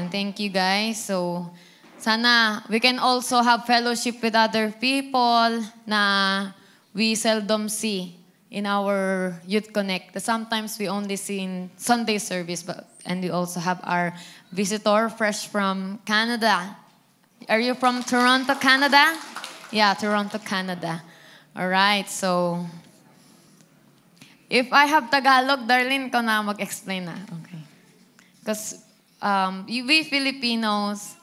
Ayan, thank you guys. So, sana we can also have fellowship with other people na we seldom see in our Youth Connect. Sometimes we only see in Sunday service, and we also have our visitor fresh from Canada. Are you from Toronto, Canada? Yeah, Toronto, Canada. All right, so if I have Tagalog, Darlene, ko na mag-explain na. Okay. Because we Filipinos,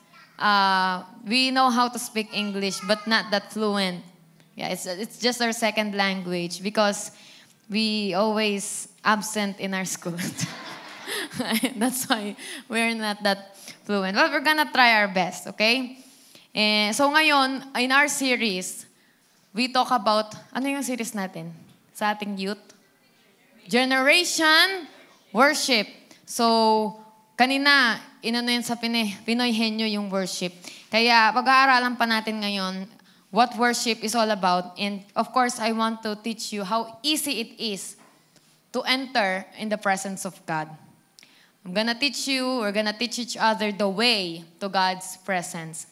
we know how to speak English, but not that fluent. Yeah, it's just our second language because we always absent in our school. That's why we're not that fluent. But we're gonna try our best, okay? So ngayon, in our series, we talk about, ano yung series natin sa ating youth? Generation Worship. So, kanina, inano yun sa Pinoy Henyo yung worship. Kaya, pag-aaralan pa natin ngayon what worship is all about. And of course, I want to teach you how easy it is to enter in the presence of God. I'm gonna teach you, we're gonna teach each other the way to God's presence.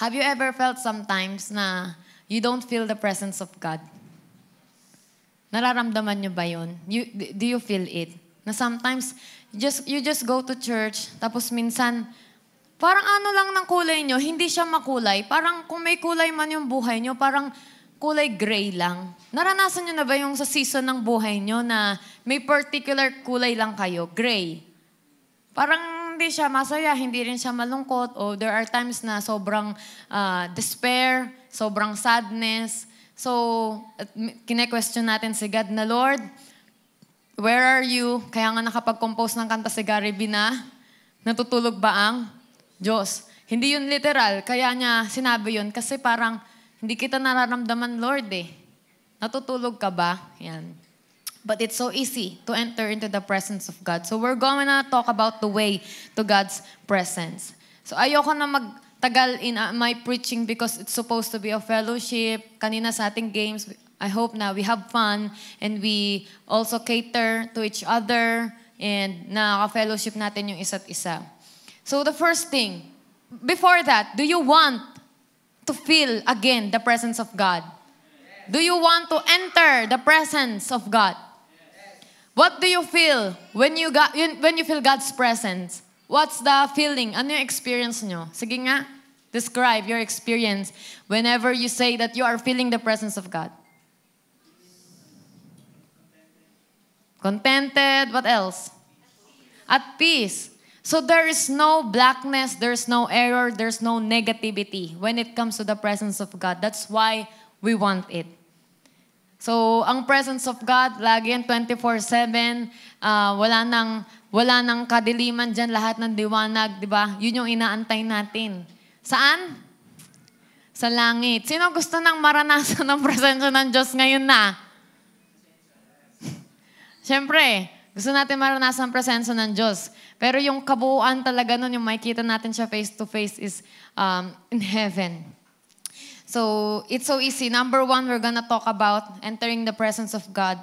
Have you ever felt sometimes na you don't feel the presence of God? Nararamdaman nyo ba yun? Do you feel it? Na sometimes, you just go to church, tapos minsan, parang ano lang ng kulay nyo, hindi siya makulay. Parang kung may kulay man yung buhay nyo, parang kulay gray lang. Naranasan nyo na ba yung sa season ng buhay nyo na may particular kulay lang kayo, gray? Parang hindi siya masaya, hindi rin siya malungkot, o there are times na sobrang despair, sobrang sadness. So, kine-question natin si God na, Lord, where are you? Kaya nga nakapag-compose ng kanta si Gary B na, natutulog ba ang Diyos? Hindi yun literal, kaya niya sinabi yun kasi parang hindi kita nararamdaman, Lord eh. Natutulog ka ba? Yan. But it's so easy to enter into the presence of God. So we're going to talk about the way to God's presence. So ayoko na magtagal in my preaching because it's supposed to be a fellowship. Kanina sa ating games, I hope na we have fun and we also cater to each other and nakaka-fellowship natin yung isa't isa. So the first thing, before that, do you want to feel again the presence of God? Do you want to enter the presence of God? What do you feel when you feel God's presence? What's the feeling? Ano yung experience nyo? Sige nga, describe your experience whenever you say that you are feeling the presence of God. Contented. What else? At peace. So there is no blackness, there's no error, there's no negativity when it comes to the presence of God. That's why we want it. So, ang presence of God, lagi yan 24/7, wala nang kadiliman dyan, lahat ng liwanag, di ba? Yun yung inaantay natin. Saan? Sa langit. Sino gusto nang maranasan ng presensya ng Diyos ngayon na? Siyempre, gusto natin maranasan ang presensya ng Diyos. Pero yung kabuuan talaga nun, yung makikita natin siya face to face is in heaven. So, it's so easy. Number one, we're gonna talk about entering the presence of God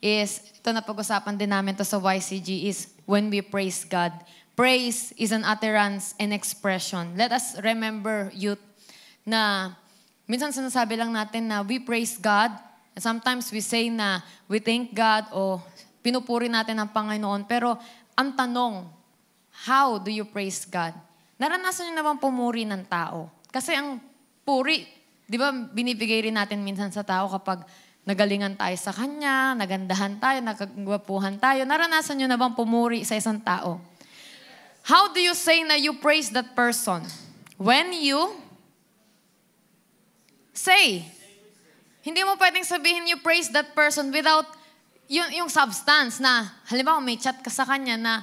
is, ito na pag-usapan din namin to sa YCG, is when we praise God. Praise is an utterance and expression. Let us remember, youth, na minsan sinasabi lang natin na we praise God. And sometimes we say na we thank God o pinupuri natin ang Panginoon. Pero ang tanong, how do you praise God? Naranasan niyo na bang pumuri ng tao? Kasi ang puri, di ba binibigay rin natin minsan sa tao kapag nagalingan tayo sa kanya, nagandahan tayo, nagagwapuhan tayo. Naranasan nyo na bang pumuri sa isang tao? How do you say na you praise that person? When you say. Hindi mo pwedeng sabihin you praise that person without yung substance na, halimbawa may chat ka sa kanya na,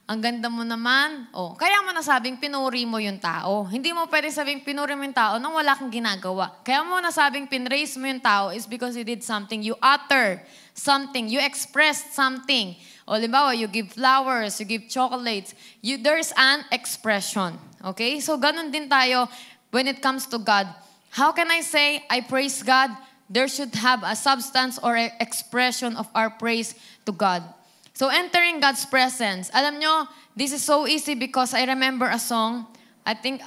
ang ganda mo naman. Oh, kaya mo nasabing pinuri mo yung tao. Hindi mo pwede sabing pinuri mo yung tao nang wala kang ginagawa. Kaya mo nasabing pinraise mo yung tao is because you did something. You utter something. You expressed something. O, halimbawa, you give flowers, you give chocolates. There's an expression. Okay? So, ganun din tayo when it comes to God. How can I say, I praise God? There should have a substance or an expression of our praise to God. So entering God's presence. Alam nyo, this is so easy because I remember a song, I think,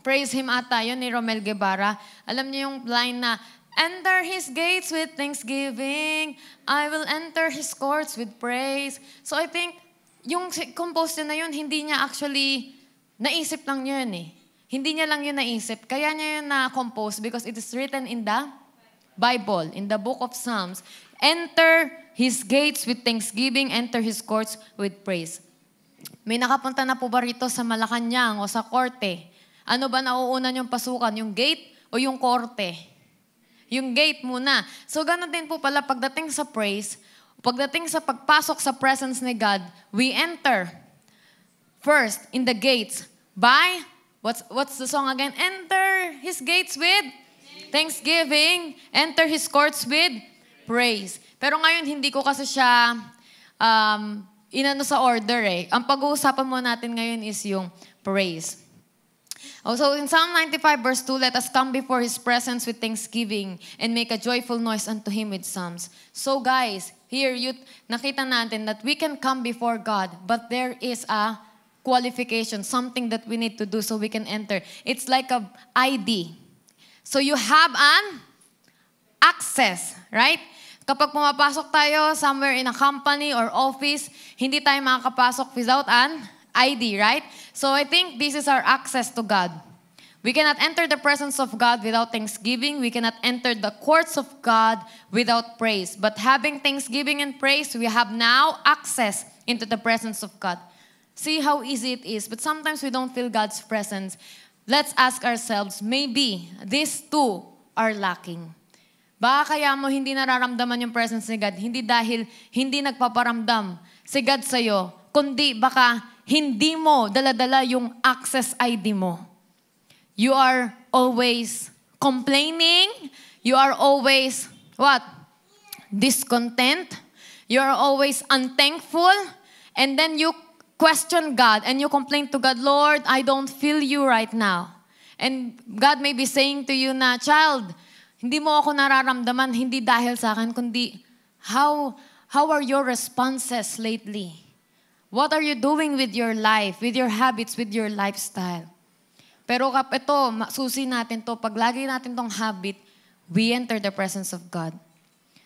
Praise Him ata, yun ni Romel Guevara. Alam niyo yung line na, enter His gates with thanksgiving, I will enter His courts with praise. So I think, yung compose na yun, hindi niya actually, naisip lang niya yun eh. Hindi niya lang yun naisip. Kaya niya yun na-compose because it is written in the Bible, in the book of Psalms. Enter His gates with thanksgiving, enter His courts with praise. May nakapunta na po ba rito sa Malacanang o sa korte? Ano ba nauuna niyong pasukan? Yung gate o yung korte? Yung gate muna. So gano'n din po pala pagdating sa praise, pagdating sa pagpasok sa presence ni God, we enter first in the gates by, what's the song again? Enter His gates with thanksgiving, enter His courts with praise. Pero ngayon, hindi ko kasi siya inano sa order eh. Ang pag-uusapan mo natin ngayon is yung praise. So in Psalm 95 verse 2, let us come before His presence with thanksgiving and make a joyful noise unto Him with psalms. So guys, here, nakita natin that we can come before God, but there is a qualification, something that we need to do so we can enter. It's like a ID. So you have an access, right? Kapag pumapasok tayo somewhere in a company or office, hindi tayo makakapasok without an ID, right? So I think this is our access to God. We cannot enter the presence of God without thanksgiving. We cannot enter the courts of God without praise. But having thanksgiving and praise, we have now access into the presence of God. See how easy it is. But sometimes we don't feel God's presence. Let's ask ourselves, maybe these two are lacking. Baka kaya mo hindi nararamdaman yung presence ni God, hindi dahil hindi nagpaparamdam si God sa'yo, kundi baka hindi mo dala-dala yung access ID mo. You are always complaining. You are always, what? Discontent. You are always unthankful. And then you question God and you complain to God, Lord, I don't feel you right now. And God may be saying to you na, child, hindi mo ako nararamdaman, hindi dahil sa akin, kundi how are your responses lately? What are you doing with your life, with your habits, with your lifestyle? Pero ito, susi natin to. Pag lagi natin tong habit, we enter the presence of God.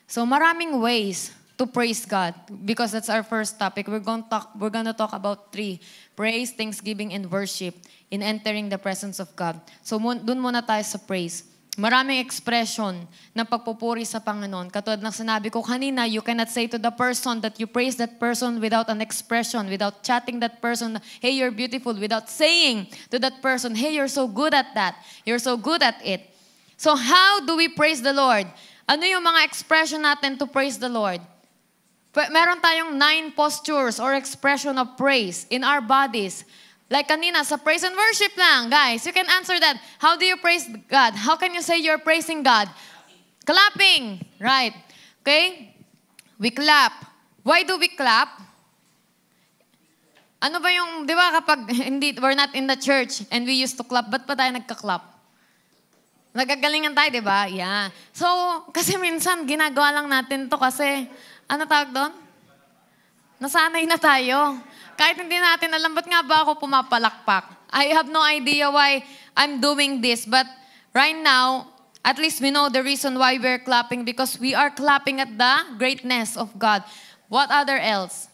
So maraming ways to praise God because that's our first topic. We're going to talk about 3. Praise, thanksgiving, and worship in entering the presence of God. So dun muna tayo sa praise. Maraming expression ng pagpupuri sa Panginoon. Katulad ng sinabi ko kanina, you cannot say to the person that you praise that person without an expression, without chatting that person, hey, you're beautiful, without saying to that person, hey, you're so good at that. You're so good at it. So how do we praise the Lord? Ano yung mga expression natin to praise the Lord? Meron tayong 9 postures or expression of praise in our bodies. Like kanina, sa praise and worship lang, guys. You can answer that. How do you praise God? How can you say you're praising God? Clapping. Right. Okay? We clap. Why do we clap? Ano ba yung, di ba kapag we're not in the church and we used to clap, ba't pa tayo nagka-clap? Nagagalingan tayo, di ba? Yeah. So, kasi minsan, ginagawa lang natin to kasi, ano tawag doon? Nasanay na tayo. Kahit hindi natin alam, ba't nga ba ako pumapalakpak? I have no idea why I'm doing this. But right now, at least we know the reason why we're clapping because we are clapping at the greatness of God. What other else?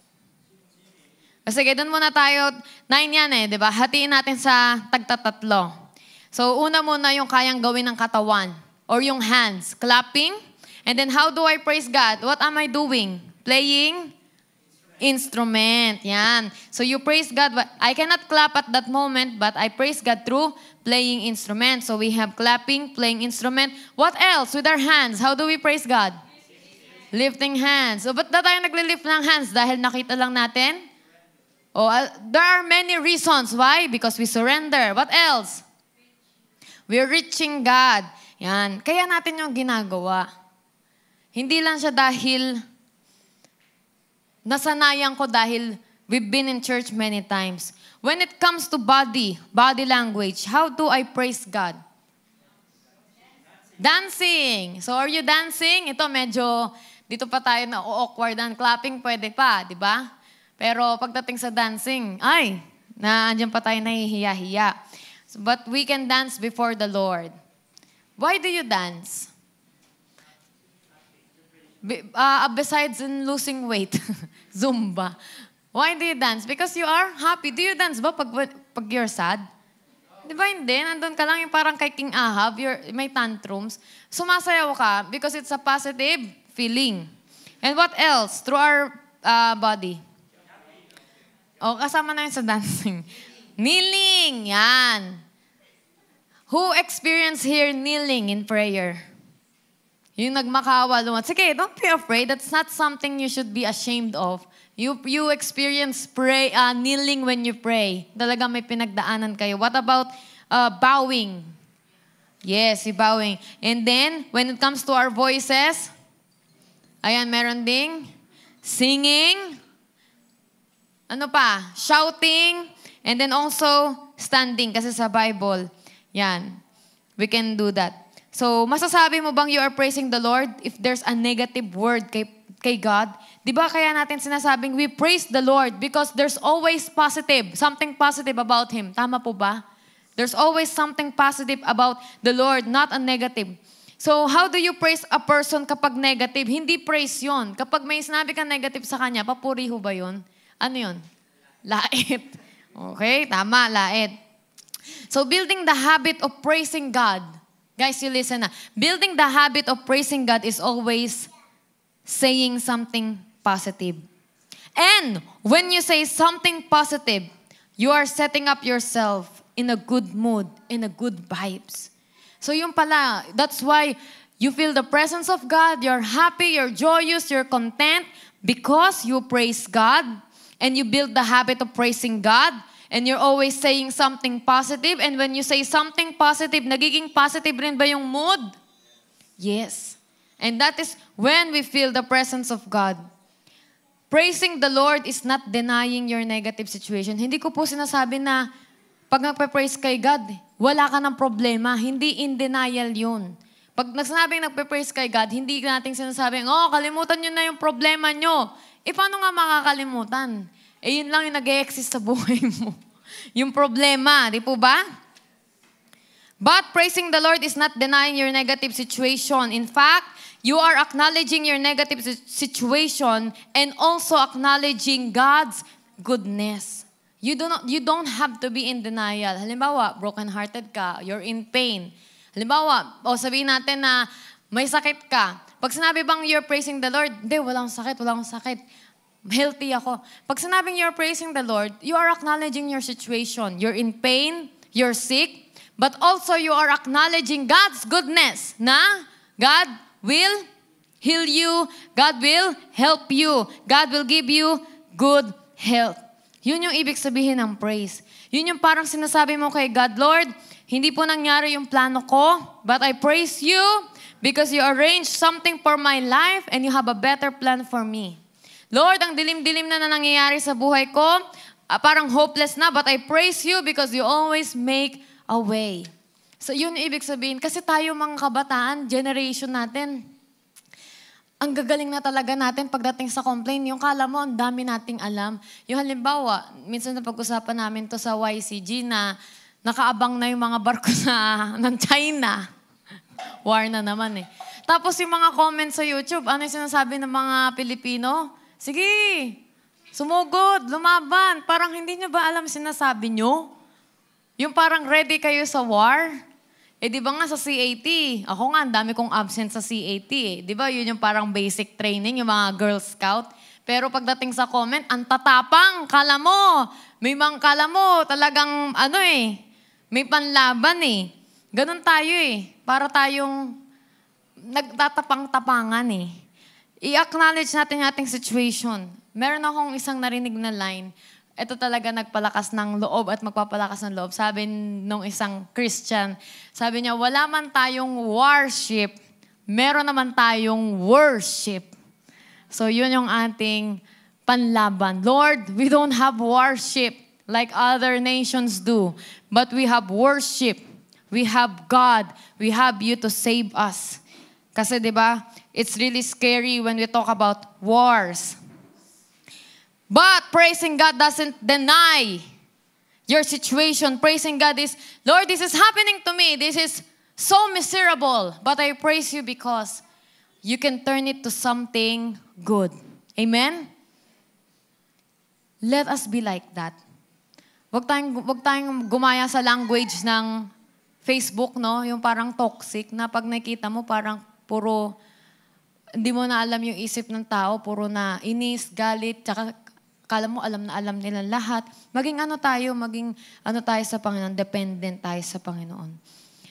Sige, doon muna tayo. 9 yan eh, di ba? Hatiin natin sa tagtatatlo. So, una muna yung kayang gawin ng katawan or yung hands. Clapping. And then, how do I praise God? What am I doing? Playing instrument. Yan. So you praise God. I cannot clap at that moment, but I praise God through playing instrument. So we have clapping, playing instrument. What else? With our hands. How do we praise God? Lifting hands. So ba't na tayo naglilift ng hands? Dahil nakita lang natin? There are many reasons. Why? Because we surrender. What else? We're reaching God. Yan. Kaya natin yung ginagawa. Hindi lang siya dahil nasanayan ko dahil we've been in church many times. When it comes to body language, how do I praise God? Dancing. So are you dancing? Ito medyo Dito pa tayo na awkwardan. Clapping pwede pa, di ba? Pero pagdating sa dancing, andyan pa tayo nahihiya-hiya. But we can dance before the Lord. Why do you dance? Besides in losing weight, Zumba. Why do you dance? Because you are happy. Do you dance ba pag you're sad? Di ba hindi? Nandun ka lang yung parang kay King Ahab, may tantrums. Sumasayaw ka because it's a positive feeling. And what else? Through our body. Kasama na yun sa dancing. Kneeling. Yan. Who experienced here kneeling in prayer? Yung nagmakawa, sige, don't be afraid. That's not something you should be ashamed of. You experience kneeling when you pray. Talaga may pinagdaanan kayo. What about bowing? Yes, bowing. And then, when it comes to our voices, ayan, meron ding singing, ano pa? Shouting, and then also standing. Kasi sa Bible, yan, we can do that. So, masasabi mo bang you are praising the Lord if there's a negative word kay God? Di ba kaya natin sinasabing we praise the Lord because there's always positive, something positive about Him. Tama po ba? There's always something positive about the Lord, not a negative. So, how do you praise a person kapag negative? Hindi praise yon. Kapag may sinabi ka negative sa kanya, papuri ho ba yun? Ano yun? Lait. Okay, tama, lait. So, building the habit of praising God. Guys, you listen na. Building the habit of praising God is always saying something positive. And when you say something positive, you are setting up yourself in a good mood, in a good vibes. So yung pala, that's why you feel the presence of God, you're happy, you're joyous, you're content because you praise God and you build the habit of praising God. And you're always saying something positive. And when you say something positive, nagiging positive rin ba yung mood? Yes. And that is when we feel the presence of God. Praising the Lord is not denying your negative situation. Hindi ko po sinasabi na pag nagpe-praise kay God, wala ka ng problema. Hindi in denial yun. Pag nagsasabing nagpe-praise kay God, hindi natin sinasabing, kalimutan nyo na yung problema nyo. Paano nga makakalimutan? Yun lang yung nag-e-exist sa buhay mo. Yung problema, di po ba? But praising the Lord is not denying your negative situation. In fact, you are acknowledging your negative situation and also acknowledging God's goodness. You don't have to be in denial. Halimbawa, broken-hearted ka, you're in pain. Halimbawa, sabihin natin na may sakit ka. Pag sinabi bang you're praising the Lord, hindi, wala akong sakit. Healthy ako. Pag sinabing you're praising the Lord, you are acknowledging your situation. You're in pain, you're sick, but also you are acknowledging God's goodness na God will heal you, God will help you, God will give you good health. Yun yung ibig sabihin ng praise. Yun yung parang sinasabi mo kay God, Lord, hindi po nangyari yung plano ko, but I praise you because you arranged something for my life and you have a better plan for me. Lord, ang dilim-dilim na nangyayari sa buhay ko, parang hopeless na, but I praise you because you always make a way. So yun ibig sabihin, kasi tayo mga kabataan, generation natin, ang gagaling na talaga natin pagdating sa complaint. Yung kala mo, ang dami nating alam. Yung halimbawa, minsan na pag-usapan namin to sa YCG na nakaabang na yung mga barko ng China. War na naman eh. Tapos yung mga comments sa YouTube, ano yung sinasabi ng mga Pilipino? Sige, sumugod, lumaban. Parang hindi nyo ba alam sinasabi nyo? Yung parang ready kayo sa war? Di ba nga sa CAT? Ako nga, ang dami kong absent sa CAT eh. Di ba yun yung parang basic training, yung mga Girl Scout? Pero pagdating sa comment, ang tatapang, kala mo talagang may panlaban eh. Ganun tayo eh. Para tayong nagtatapang-tapangan eh. I-acknowledge natin yung ating situation. Meron akong isang narinig na line. Ito talaga nagpalakas ng loob at magpapalakas ng loob. Sabi nung isang Christian, sabi niya, wala man tayong worship, meron naman tayong worship. So yun yung ating panlaban. Lord, we don't have worship like other nations do, but we have worship. We have God. We have you to save us. Kasi 'di ba? it's really scary when we talk about wars. But praising God doesn't deny your situation. Praising God is, Lord, this is happening to me. This is so miserable. But I praise you because you can turn it to something good. Amen? Let us be like that. Wag tayong gumaya sa language ng Facebook, no? Yung parang toxic na pag nakita mo parang puro, hindi mo na alam yung isip ng tao, puro na inis, galit, tsaka kala mo alam na alam nila lahat. Maging ano tayo sa Panginoon, dependent tayo sa Panginoon.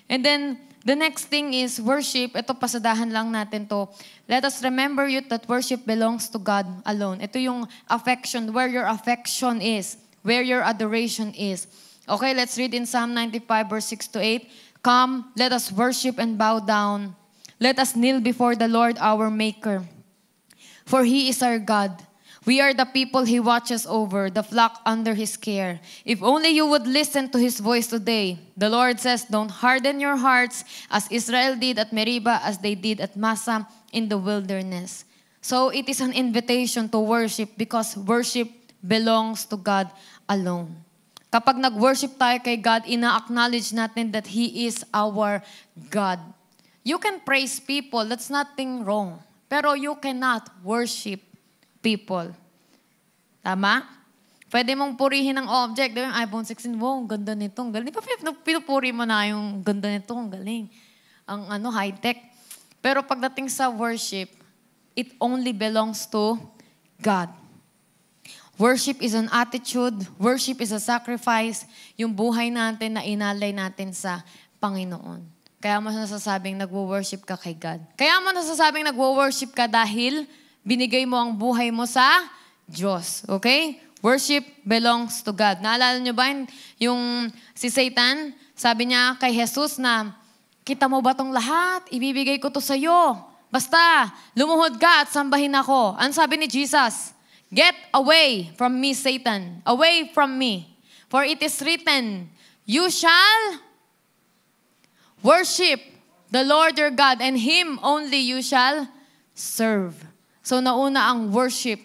And then, the next thing is worship. Ito, pasadahan lang natin to. Let us remember you that worship belongs to God alone. Ito yung affection, where your affection is, where your adoration is. Okay, let's read in Psalm 95 verse 6 to 8. Come, let us worship and bow down. Let us kneel before the Lord our Maker. For He is our God. We are the people He watches over, the flock under His care. If only you would listen to His voice today. The Lord says, don't harden your hearts as Israel did at Meribah, as they did at Massa in the wilderness. So it is an invitation to worship because worship belongs to God alone. Kapag nag-worship tayo kay God, ina-acknowledge natin that He is our God. You can praise people, that's nothing wrong. Pero you cannot worship people. Tama? Pwede mong purihin ang object. Diba? iPhone 16, wow, ang ganda nito. Ang galing. Pinupuri mo na yung ganda nito. Ang galing. Ang high-tech. Pero pagdating sa worship, it only belongs to God. Worship is an attitude. Worship is a sacrifice. Yung buhay natin na inalay natin sa Panginoon. Kaya mo nasasabing nagwo-worship ka kay God. Kaya mo nasasabing nagwo-worship ka dahil binigay mo ang buhay mo sa Diyos. Okay? Worship belongs to God. Naalala nyo ba yung si Satan? Sabi niya kay Jesus na, kita mo ba tong lahat? Ibibigay ko to sa'yo. Basta, lumuhod ka at sambahin ako. Ano sabi ni Jesus? Get away from me, Satan. Away from me. For it is written, you shall worship the Lord your God, and Him only you shall serve. So nauna ang worship,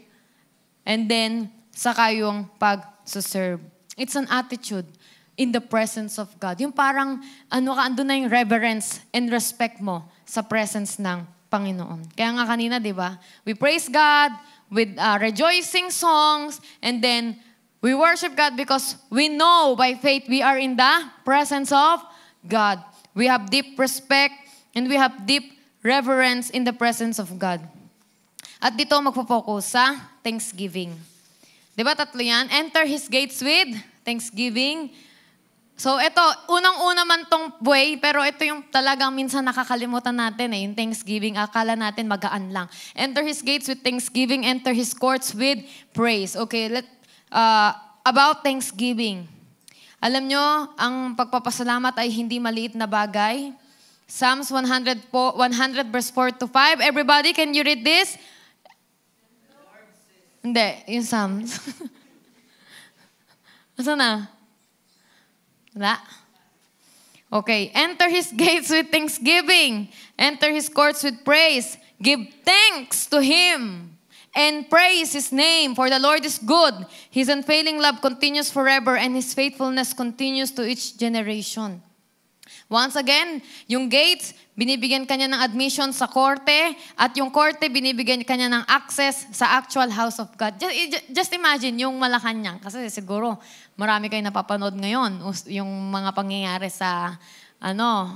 and then saka yung pag-serve. It's an attitude in the presence of God. Yung parang, andun na yung reverence and respect mo sa presence ng Panginoon. Kaya nga kanina, di ba? We praise God with rejoicing songs, and then we worship God because we know by faith we are in the presence of God. We have deep respect and we have deep reverence in the presence of God. At dito magpo-focus sa thanksgiving. Diba tatlo yan? Enter His gates with thanksgiving. So ito, unang-una man tong way, pero ito yung talagang minsan nakakalimutan natin yung thanksgiving. Akala natin magaan lang. Enter His gates with thanksgiving, enter His courts with praise. Okay, about thanksgiving. Alam nyo, ang pagpapasalamat ay hindi maliit na bagay. Psalms 100 verse 4 to 5. Everybody, can you read this? Hindi, yung Psalms. Asa na? Wala? Okay. Enter His gates with thanksgiving. Enter His courts with praise. Give thanks to Him and praise His name, for the Lord is good. His unfailing love continues forever, and His faithfulness continues to each generation. Once again, yung gates, binibigyan kanya ng admission sa korte, at yung korte, binibigyan kanya ng access sa actual house of God. Just imagine yung Malacanang, kasi siguro marami kayo napapanood ngayon, yung mga pangyayari sa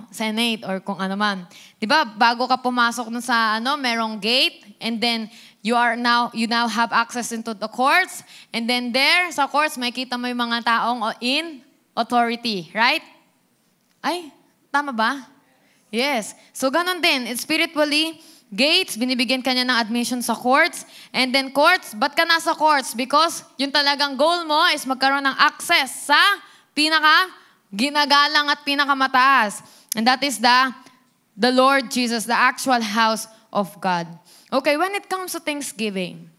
Senate or kung ano man. 'Di ba? Bago ka pumasok nun sa merong gate, and then you now have access into the courts, and then there sa courts makikita mo yung mga taong in authority, right? Ay, tama ba? Yes. So ganun din, spiritually, gates, binibigyan kanya ng admission sa courts, and then courts, ba't ka nasa courts? Because yung talagang goal mo is magkaroon ng access sa ginagalang at pinakamataas. And that is the Lord Jesus, the actual house of God. Okay, when it comes to Thanksgiving,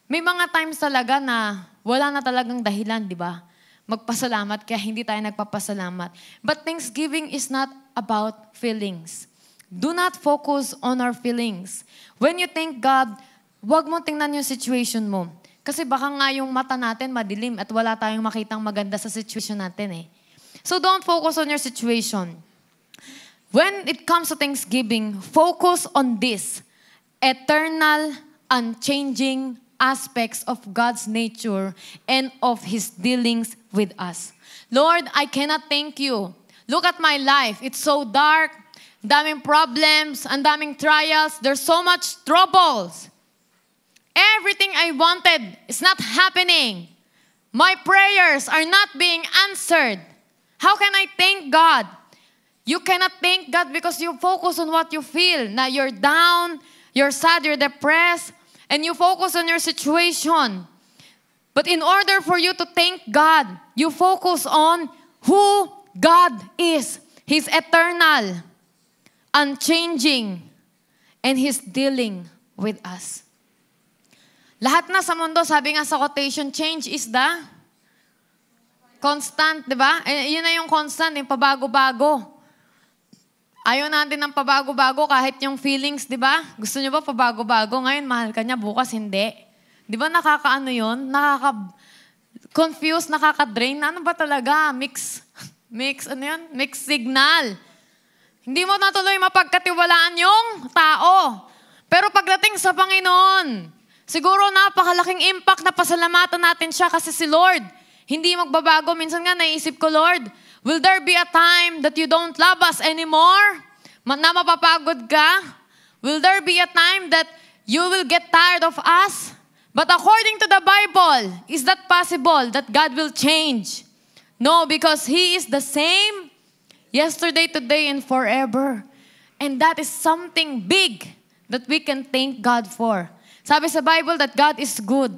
may mga times talaga na wala na talagang dahilan, di ba? Magpasalamat kaya hindi tayo nagpapasalamat. But Thanksgiving is not about feelings. Do not focus on our feelings. When you thank God, huwag mo tingnan yung situation mo. Kasi baka nga yung mata natin madilim at wala tayong makitang maganda sa situation natin eh. So don't focus on your situation. When it comes to Thanksgiving, focus on this eternal, unchanging aspects of God's nature and of His dealings with us. Lord, I cannot thank you. Look at my life. It's so dark. Daming problems, ang daming trials. There's so much troubles. Everything I wanted is not happening. My prayers are not being answered. How can I thank God? You cannot thank God because you focus on what you feel. Na you're down, you're sad, you're depressed, and you focus on your situation. But in order for you to thank God, you focus on who God is. He's eternal, unchanging, and He's dealing with us. Lahat na sa mundo, sabi nga sa quotation, change is the constant, di ba? Yun na yung constant, yung pabago-bago. Ayaw natin ng pabago-bago kahit yung feelings, di ba? Gusto nyo ba pabago-bago? Ngayon, mahal ka niya, bukas hindi. Di ba nakakaano yun? Nakaka-confuse, nakaka-drain. Ano ba talaga? Mix, ano yun? Mix signal. Hindi mo natuloy mapagkatiwalaan yung tao. Pero pagdating sa Panginoon, siguro napakalaking impact na pasalamatan natin siya kasi si Lord, hindi magbabago. Minsan nga naisip ko, Lord, will there be a time that you don't love us anymore? Na mapapagod ka? Will there be a time that you will get tired of us? But according to the Bible, is that possible that God will change? No, because He is the same yesterday, today, and forever. And that is something big that we can thank God for. Sabi sa Bible that God is good.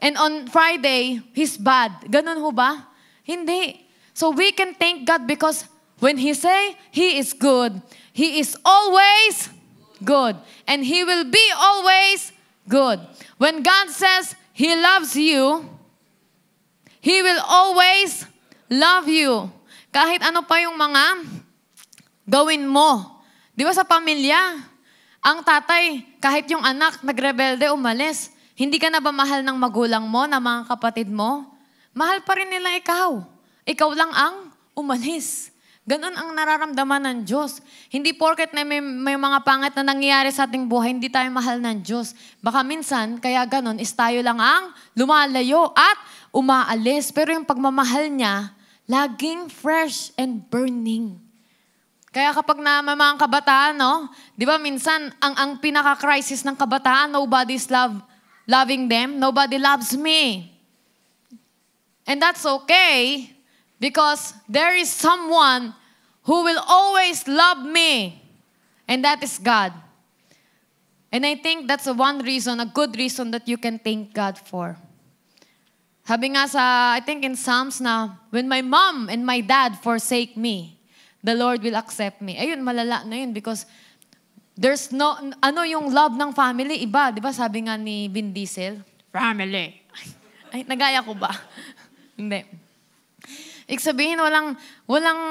And on Friday, He's bad. Ganun ho ba? Hindi. So we can thank God because when He say He is good, He is always good. And He will be always good. When God says He loves you, He will always love you. Kahit ano pa yung mga gawin mo. Di ba sa pamilya, ang tatay, kahit yung anak nagrebelde, umalis, hindi ka na ba mahal ng magulang mo, na mga kapatid mo? Mahal pa rin nila ikaw. Ikaw lang ang umalis. Ganon ang nararamdaman ng Diyos. Hindi porket na may mga pangit na nangyayari sa ating buhay, hindi tayo mahal ng Diyos. Baka minsan, kaya ganon, is tayo lang ang lumalayo at umaalis. Pero yung pagmamahal niya, laging fresh and burning. Kaya kapag na may mga kabataan, no? Di ba minsan, ang pinaka-crisis ng kabataan, nobody's loving them. Nobody loves me. And that's okay because there is someone who will always love me. And that is God. And I think that's one reason, a good reason that you can thank God for. Sabi nga I think in Psalms na, when my mom and my dad forsake me, the Lord will accept me. Ayun, malala na yun because there's no, yung love ng family, iba. Di ba sabi nga ni Vin Diesel? Family. Ay, nagaya ko ba? Hindi. Ibig sabihin, walang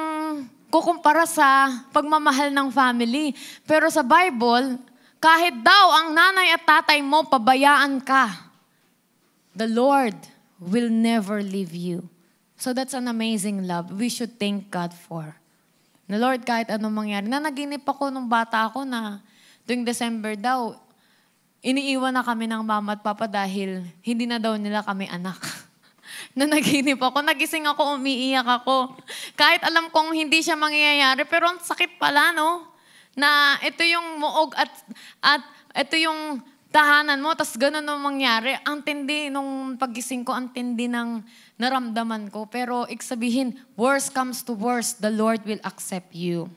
kukumpara sa pagmamahal ng family. Pero sa Bible, kahit daw ang nanay at tatay mo, pabayaan ka, the Lord will never leave you. So that's an amazing love we should thank God for. Na Lord, kahit anong mangyari. Nanaginip ako nung bata ako na tuwing December daw, iniiwan na kami ng mama at papa dahil hindi na daw nila kami anak. Nanaginip ako, nagising ako, umiiyak ako. Kahit alam kong hindi siya mangyayari, pero ang sakit pala, no? Na ito yung muog at ito yung tahanan mo, tas ganun ang mangyari. Ang tindi nung pagising ko, ang tindi ng naramdaman ko. Pero sabihin, worst comes to worst, the Lord will accept you.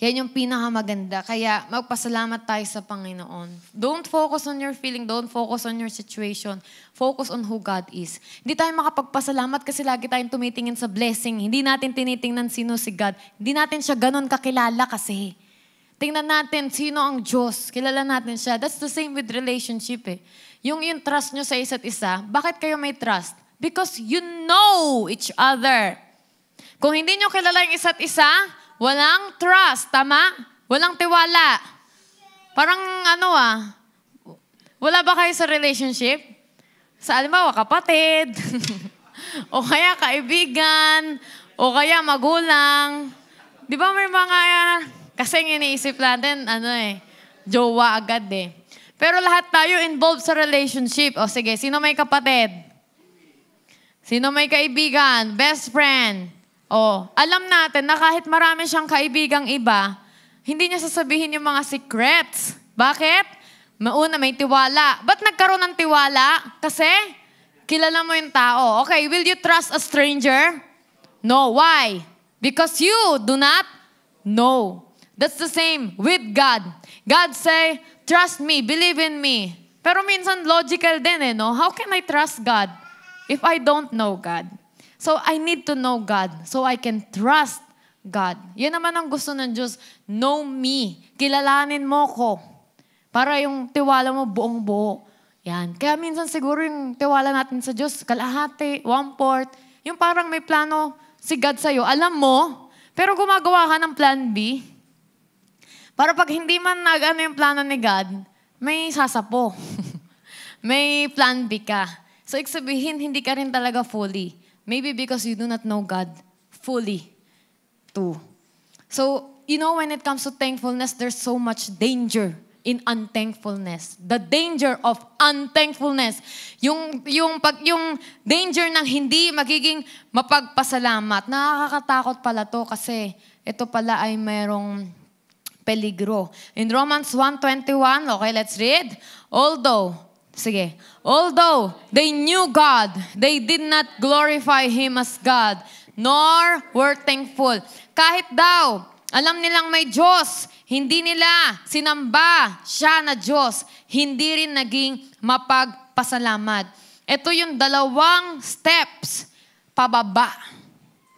Yan yung pinakamaganda. Kaya magpasalamat tayo sa Panginoon. Don't focus on your feeling. Don't focus on your situation. Focus on who God is. Hindi tayo makapagpasalamat kasi lagi tayong tumitingin sa blessing. Hindi natin tinitingnan sino si God. Hindi natin siya ganun kakilala kasi. Tingnan natin sino ang Diyos. Kilala natin siya. That's the same with relationship eh. Yung trust nyo sa isa't isa, bakit kayo may trust? Because you know each other. Kung hindi nyo kilala yung isa't isa, walang trust. Tama? Walang tiwala. Parang wala ba kayo sa relationship? Sa alimbawa, kapatid, o kaya kaibigan, o kaya magulang. Di ba may mga, kasing iniisip natin, jowa agad eh. Pero lahat tayo involved sa relationship. O sige, sino may kapatid? Sino may kaibigan? Best friend? O, alam natin na kahit marami siyang kaibigang iba, hindi niya sasabihin yung mga secrets. Bakit? Mauna, may tiwala. Ba't nagkaroon ng tiwala? Kasi kilala mo yung tao. Okay, will you trust a stranger? No. Why? Because you do not know. That's the same with God. God say, trust me, believe in me. Pero minsan logical din no? How can I trust God if I don't know God? So I need to know God so I can trust God. Yan naman ang gusto ng Diyos. Know me. Kilalanin mo ko. Para yung tiwala mo buong buo. Yan. Kaya minsan siguro yung tiwala natin sa Diyos, kalahati, 1/4. Yung parang may plano si God sa'yo. Alam mo, pero gumagawa ka ng plan B. Para pag hindi man yung plano ni God, may sasapo. May plan B ka. So, sabihin, hindi ka rin talaga fully. Maybe because you do not know God fully too. So, when it comes to thankfulness, there's so much danger in unthankfulness. The danger of unthankfulness. Yung danger ng hindi magiging mapagpasalamat. Nakakatakot pala to kasi ito pala ay mayroong peligro. In Romans 1:21, okay, let's read. Although they knew God, they did not glorify Him as God, nor were thankful. Kahit daw, alam nilang may Diyos, hindi nila sinamba siya na Diyos, hindi rin naging mapagpasalamat. Ito yung 2 steps pababa.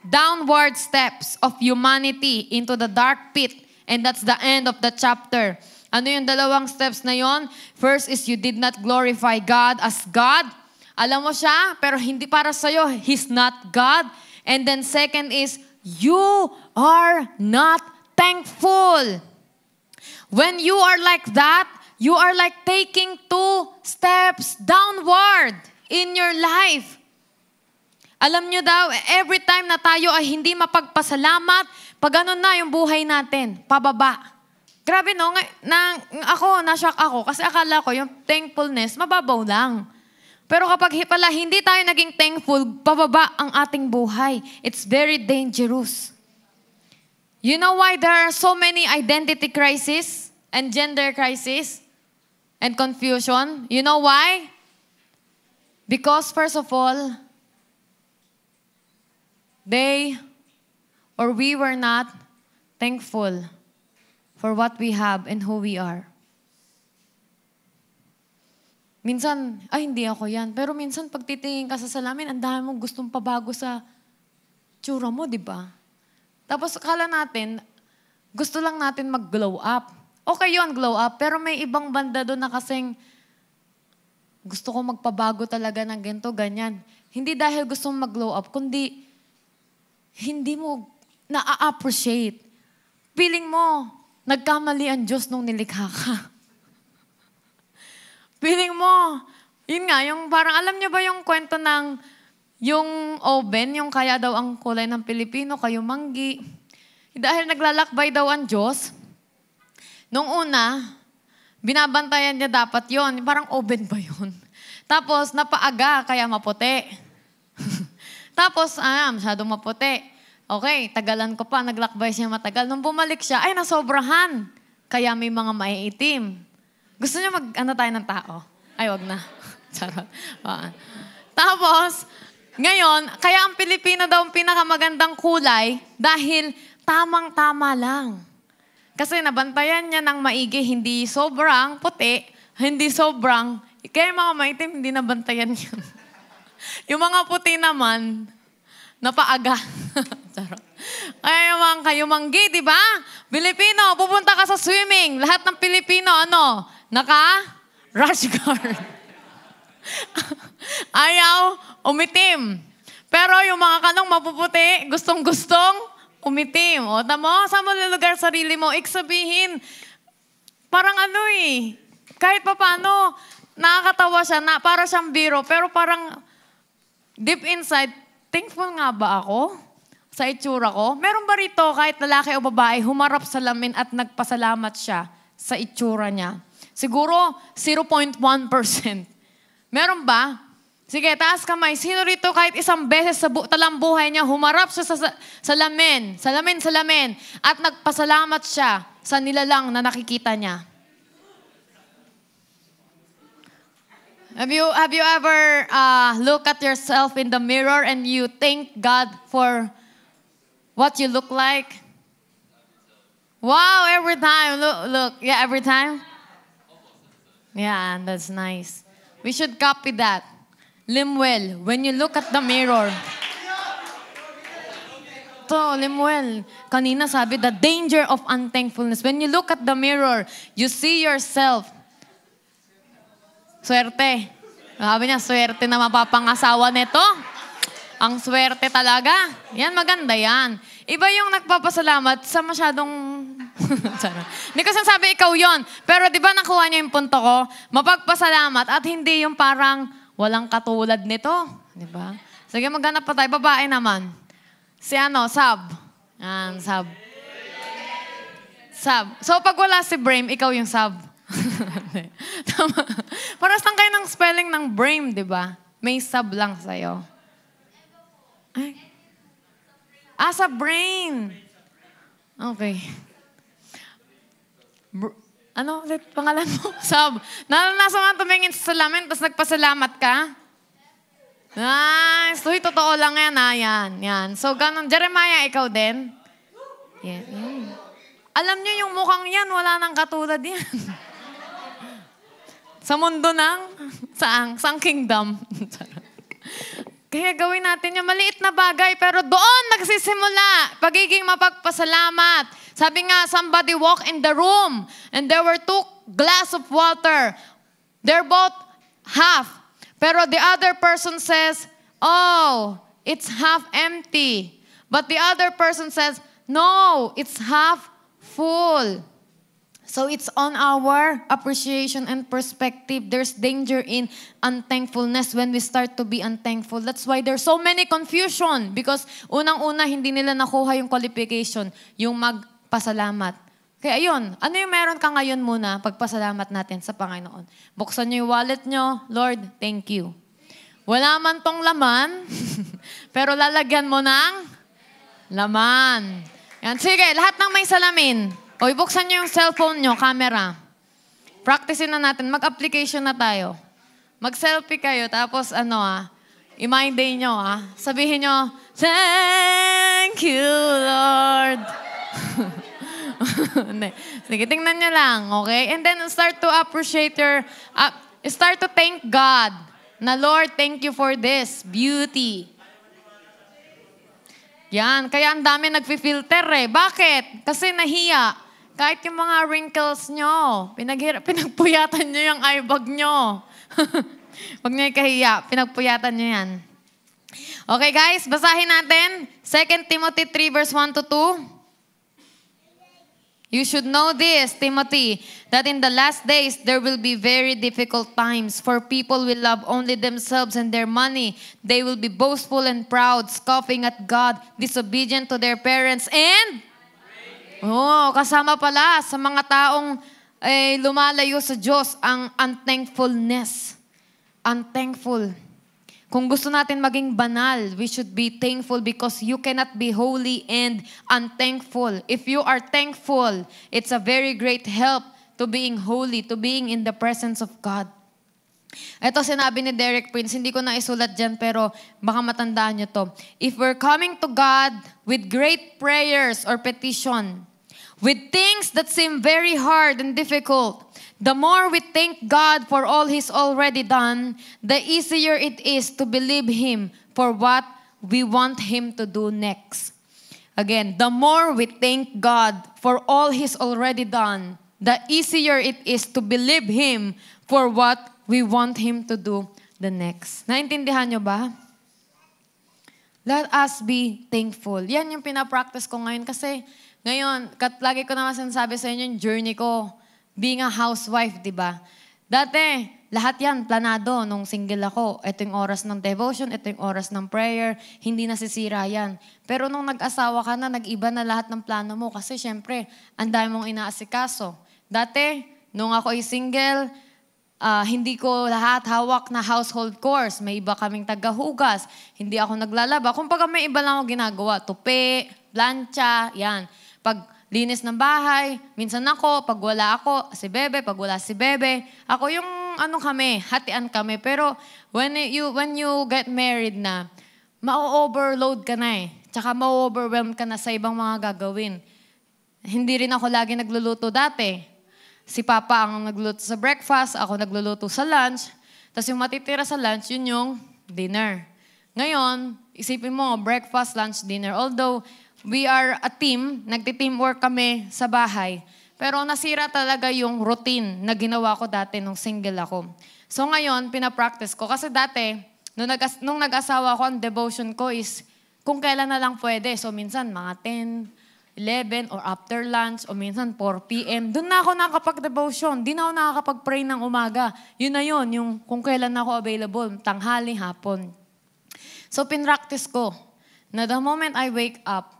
Downward steps of humanity into the dark pit. And that's the end of the chapter. Ano yung 2 steps na yon? First is you did not glorify God as God. Alam mo siya, pero hindi para sa'yo. He's not God. And then second is, you are not thankful. When you are like that, you are like taking 2 steps downward in your life. Alam nyo daw, every time na tayo ay hindi mapagpasalamat, pag ano na yung buhay natin, pababa. Grabe no, na-shock ako kasi akala ko yung thankfulness, mababaw lang. Pero kapag pala hindi tayo naging thankful, pababa ang ating buhay. It's very dangerous. You know why there are so many identity crises and gender crisis and confusion? You know why? Because first of all, we were not thankful for what we have and who we are. Minsan, hindi ako yan. Pero minsan, pag titingin ka sa salamin, ang dami mong gustong pabago sa tsura mo, di ba? Tapos, akala natin, gusto lang natin mag-glow up. Okay yun, glow up. Pero may ibang banda doon na kasing gusto ko magpabago talaga ng ganito, ganyan. Hindi dahil gusto mong mag-glow up, kundi hindi mo na-appreciate. Feeling mo, nagkamali ang Diyos nung nilikha ka. Feeling mo, yun nga, yung parang alam niyo ba yung kwento ng yung oven, yung kaya daw ang kulay ng Pilipino, kayo manggi. Dahil naglalakbay daw ang Diyos, nung una, binabantayan niya dapat yon. Parang oven ba yun? Tapos, napaaga, kaya maputi. Tapos, masyadong maputi. Okay, tagalan ko pa, naglakbay siya matagal. Nung bumalik siya, ay, nasobrahan. Kaya may mga maiitim. Gusto niya tayo ng tao? Ay, wag na. Charot. Tapos, ngayon, kaya ang Pilipino daw ang pinakamagandang kulay dahil tamang-tama lang. Kasi nabantayan niya ng maigi, hindi sobrang puti, hindi sobrang, kaya mga maitim, hindi nabantayan niya. Yung mga puti naman, napaaga. Charot. Kaya yung kayo manggi, di ba? Pilipino, pupunta ka sa swimming. Lahat ng Pilipino, naka-rash guard. Ayaw, umitim. Pero yung mga kanong mapuputi, gustong-gustong Umitim. O, tamo, saan mo lulugar sarili mo? Sabihin, parang kahit pa paano, nakakatawa siya, para siyang biro, pero parang deep inside, thankful nga ba ako sa itsura ko? Meron ba rito kahit lalaki o babae, humarap sa lamin at nagpasalamat siya sa itsura niya? Siguro 0.1%. Meron ba? Sige, taas kamay. Sino rito kahit isang beses sa talang buhay niya, humarap siya sa lamin, at nagpasalamat siya sa nilalang na nakikita niya? Have you ever look at yourself in the mirror and you thank God for what you look like? Wow, every time. Look. Yeah, every time? Yeah, that's nice. We should copy that. Limuel, when you look at the mirror. To, Limuel, kanina sabi, the danger of unthankfulness. When you look at the mirror, you see yourself. Swerte. Sabi niya, swerte na mapapangasawa nito. Ang swerte talaga. Yan, maganda yan. Iba yung nagpapasalamat sa masyadong... Hindi ko sabi ikaw yon. Pero di ba nakuha niya yung punto ko? Mapagpasalamat at hindi yung parang walang katulad nito. Di ba? Sige, maghanap pa tayo. Babae naman. Si Sab. Yan, Sab. Sab. So pag wala si Brame, ikaw yung Sab. Tama. Paras lang kayo ng spelling ng Brame, di ba? May Sab lang sa'yo. Ay. Sa brain. Okay. Ano ulit pangalan mo? Sab. Naranasan mo tumingin sa salamin, tapos nagpasalamat ka? Nice. Uy, totoo lang yan, Yan. So, ganun. Jeremiah, ikaw din? Yeah. Alam niyo, yung mukhang yan, wala nang katulad yan. Sa mundo ng, saang kingdom. Kaya gawin natin yung maliit na bagay, pero doon nagsisimula pagiging mapagpasalamat. Sabi nga, somebody walked in the room and there were 2 glass of water. They're both half. Pero the other person says, oh, it's half empty. But the other person says, no, it's half full. So it's on our appreciation and perspective. There's danger in unthankfulness when we start to be unthankful. That's why there's so many confusion. Because unang-una, hindi nila nakuha yung qualification, yung magpasalamat. Kaya ayun, ano yung meron ka ngayon muna, pagpasalamat natin sa Panginoon? Buksan niyo yung wallet niyo, Lord, thank you. Wala man tong laman, pero lalagyan mo ng laman. Yan. Sige, lahat ng may salamin. O, ibuksan nyo yung cellphone nyo, camera. Practicein na natin. Mag-application na tayo. Mag-selfie kayo, tapos i-mind day nyo, Sabihin nyo, thank you, Lord. Sige, tingnan nyo lang, okay? And then start to appreciate start to thank God. Na, Lord, thank you for this beauty. Yan, kaya ang dami nagfi-filter Bakit? Kasi nahiya. Kahit yung mga wrinkles nyo, pinagpuyatan nyo yung eyebag nyo. Huwag nyo ikahiya, pinagpuyatan nyo yan. Okay guys, basahin natin. 2 Timothy 3 verse 1 to 2. You should know this, Timothy, that in the last days there will be very difficult times, for people will love only themselves and their money. They will be boastful and proud, scoffing at God, disobedient to their parents, and kasama pala sa mga taong lumalayo sa Diyos ang unthankfulness. Unthankful. Kung gusto natin maging banal, we should be thankful because you cannot be holy and unthankful. If you are thankful, it's a very great help to being holy, to being in the presence of God. Ito sinabi ni Derek Prince, hindi ko na isulat dyan pero baka matandaan nyo to. If we're coming to God with great prayers or petition, with things that seem very hard and difficult, the more we thank God for all He's already done, the easier it is to believe Him for what we want Him to do next. Again, the more we thank God for all He's already done, the easier it is to believe Him for what we want Him to do the next. Naintindihan nyo ba? Let us be thankful. Yan yung pinapractice ko ngayon kasi ngayon, lagi ko naman sinasabi sa inyo yung journey ko, being a housewife, di ba? Dati, lahat yan, planado nung single ako. Ito yung oras ng devotion, ito yung oras ng prayer, hindi nasisira yan. Pero nung nag-asawa ka na, nag-iba na lahat ng plano mo kasi syempre, ang dami mong inaasikaso. Dati, nung ako ay single, hindi ko lahat hawak na household chores. May iba kaming tagahugas. Hindi ako naglalaba. Kumbaga may iba lang ako ginagawa. Tupi, plancha, yan. Pag linis ng bahay, minsan ako, pag wala ako, si Bebe, pag wala si Bebe. Ako yung hatian kami. Pero when you get married na, ma-overload ka na eh. Tsaka ma-overwhelm ka na sa ibang mga gagawin. Hindi rin ako lagi nagluluto dati. Si Papa ang nagluluto sa breakfast, ako nagluluto sa lunch. Tapos yung matitira sa lunch, yun yung dinner. Ngayon, isipin mo, breakfast, lunch, dinner. Although, we are a team, nagti-teamwork kami sa bahay. Pero nasira talaga yung routine na ginawa ko dati nung single ako. So ngayon, pinapractice ko. Kasi dati, nung nag-asawa ko, ang devotion ko is kung kailan na lang pwede. So minsan, mga 10, 11 or after lunch o minsan 4 p.m. Doon na ako nakakapag-devotion. Di na ako nakakapag-pray ng umaga. Yun na yun, yung kung kailan ako available, tanghali, hapon. So pinractice ko na the moment I wake up,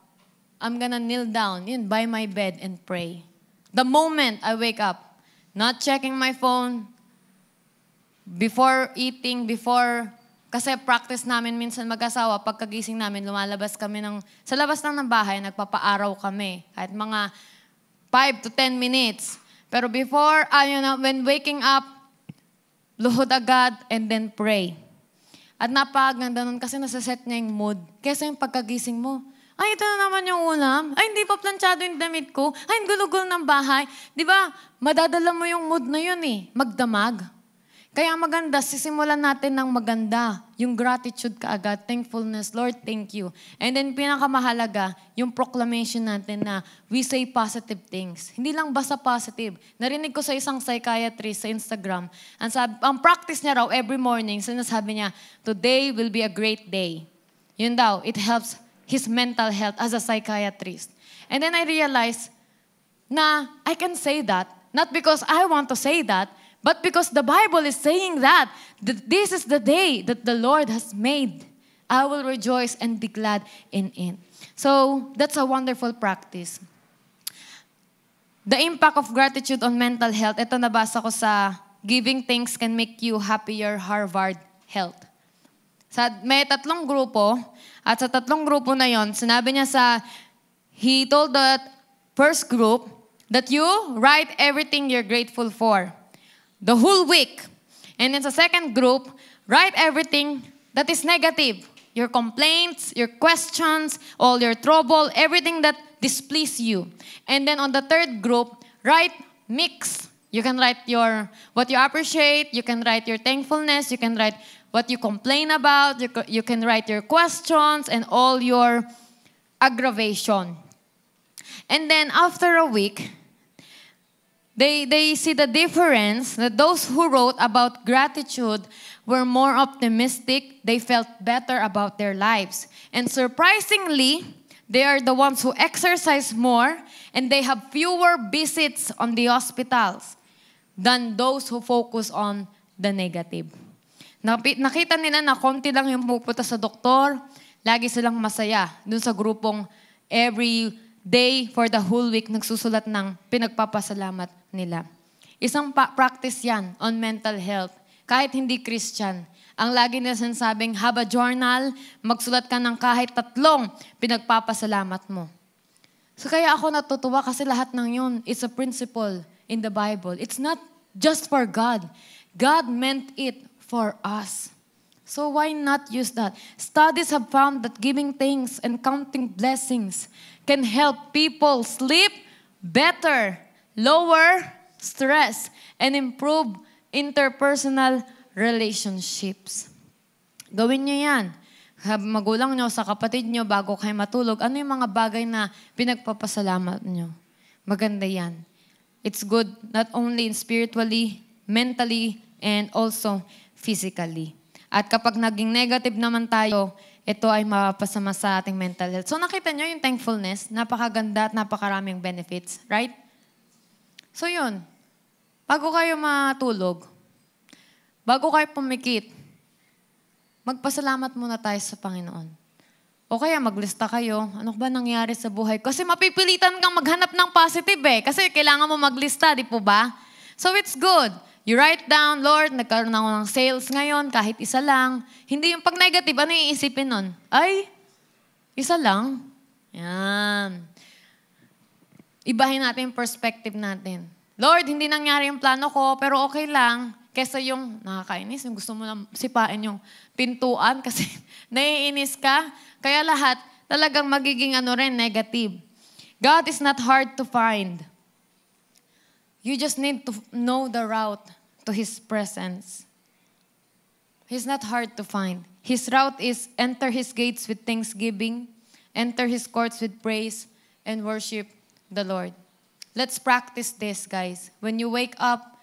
I'm gonna kneel down by my bed and pray. The moment I wake up, not checking my phone, before eating, kasi practice namin minsan mag-asawa, pagkagising namin, lumalabas kami sa labas ng bahay, nagpapaaraw kami. Kahit mga 5 to 10 minutes. Pero before, when waking up, luhod agad and then pray. At napakaganda nun kasi nasa-set niya yung mood. Kesa yung pagkagising mo, ay, ito na naman yung ulam. Ay, hindi pa planchado yung damit ko. Ay, ang gulo-gulo ng bahay. Di ba, madadala mo yung mood na yun magdamag. Kaya maganda, sisimulan natin ng maganda. Yung gratitude kaagad, thankfulness, Lord, thank you. And then pinakamahalaga, yung proclamation natin na we say positive things. Hindi lang basta positive. Narinig ko sa isang psychiatrist sa Instagram, ang practice niya raw every morning, sinasabi niya, today will be a great day. Yun daw, it helps his mental health as a psychiatrist. And then I realized na I can say that, not because I want to say that, but because the Bible is saying that this is the day that the Lord has made. I will rejoice and be glad in it. So, that's a wonderful practice. The impact of gratitude on mental health, ito nabasa ko sa Giving Thanks Can Make You Happier, Harvard Health. May 3 grupo, at sa 3 grupo na yon, sinabi niya he told the first group that you write everything you're grateful for. The whole week. And in the second group, write everything that is negative. Your complaints, your questions, all your trouble, everything that displease you. And then on the third group, write mix. You can write what you appreciate, you can write your thankfulness, you can write what you complain about, you can write your questions and all your aggravation. And then after a week, They see the difference that those who wrote about gratitude were more optimistic. They felt better about their lives. And surprisingly, they are the ones who exercise more and they have fewer visits on the hospitals than those who focus on the negative. Nakita nila na konti lang yung pupunta sa doktor, lagi silang masaya dun sa grupong every day for the whole week nagsusulat ng pinagpapasalamat nila. Isang practice yan on mental health. Kahit hindi Christian. Ang lagi nila sinasabing, have a journal, magsulat ka ng kahit 3 pinagpapasalamat mo. So kaya ako natutuwa kasi lahat ng yun, it's a principle in the Bible. It's not just for God. God meant it for us. So why not use that? Studies have found that giving thanks and counting blessings can help people sleep better, lower stress, and improve interpersonal relationships. Gawin niyo yan. Magulang niyo sa kapatid niyo bago kayo matulog. Ano yung mga bagay na pinagpapasalamat niyo? Maganda yan. It's good not only spiritually, mentally, and also physically. At kapag naging negative naman tayo, ito ay mapasama sa ating mental health. So nakita nyo yung thankfulness, napakaganda at napakaraming benefits, right? So yun, bago kayo matulog, bago kayo pumikit, magpasalamat muna tayo sa Panginoon. O kaya maglista kayo, ano ba nangyari sa buhay ko? Kasi mapipilitan kang maghanap ng positive Kasi kailangan mo maglista, di po ba? So it's good. You write down, Lord, nagkaroon ako ng sales ngayon, kahit isa lang. Hindi yung pag negative, ano yung iisipin nun? Ay, isa lang. Yan. Ibahin natin yung perspective natin. Lord, hindi nangyari yung plano ko, pero okay lang. Kesa yung nakakainis, yung gusto mo lang sipain yung pintuan kasi naiinis ka. Kaya lahat talagang magiging negative. God is not hard to find. You just need to know the route to His presence. He's not hard to find. His route is enter His gates with thanksgiving, enter His courts with praise, and worship the Lord. Let's practice this, guys. When you wake up,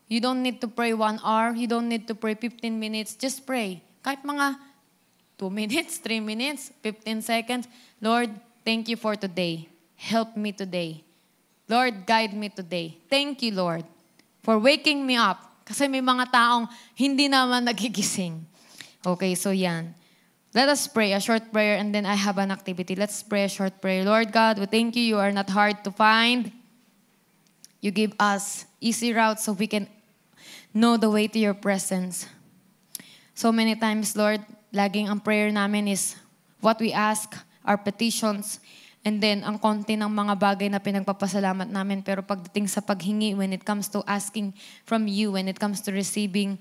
you don't need to pray 1 hour. You don't need to pray 15 minutes. Just pray. Kahit mga 2 minutes, 3 minutes, 15 seconds. Lord, thank you for today. Help me today. Lord, guide me today. Thank you, Lord, for waking me up. Kasi may mga taong hindi naman nagigising. Okay, so yan. Let us pray a short prayer and then I have an activity. Let's pray a short prayer. Lord God, we thank you. You are not hard to find. You give us easy routes so we can know the way to your presence. So many times, Lord, laging ang prayer namin is what we ask, our petitions, and then ang konti ng mga bagay na pinagpapasalamat namin. Pero pagdating sa paghingi, when it comes to asking from you, when it comes to receiving,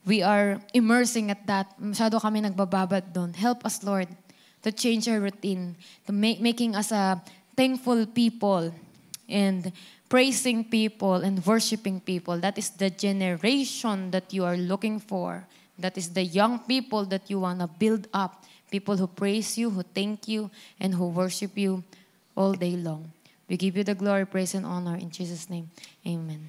we are immersing at that. Masyado kami nagbababad doon. Help us, Lord, to change our routine, to making us a thankful people and praising people and worshiping people. That is the generation that you are looking for. That is the young people that you want to build up. People who praise you, who thank you, and who worship you all day long. We give you the glory, praise, and honor in Jesus' name. Amen.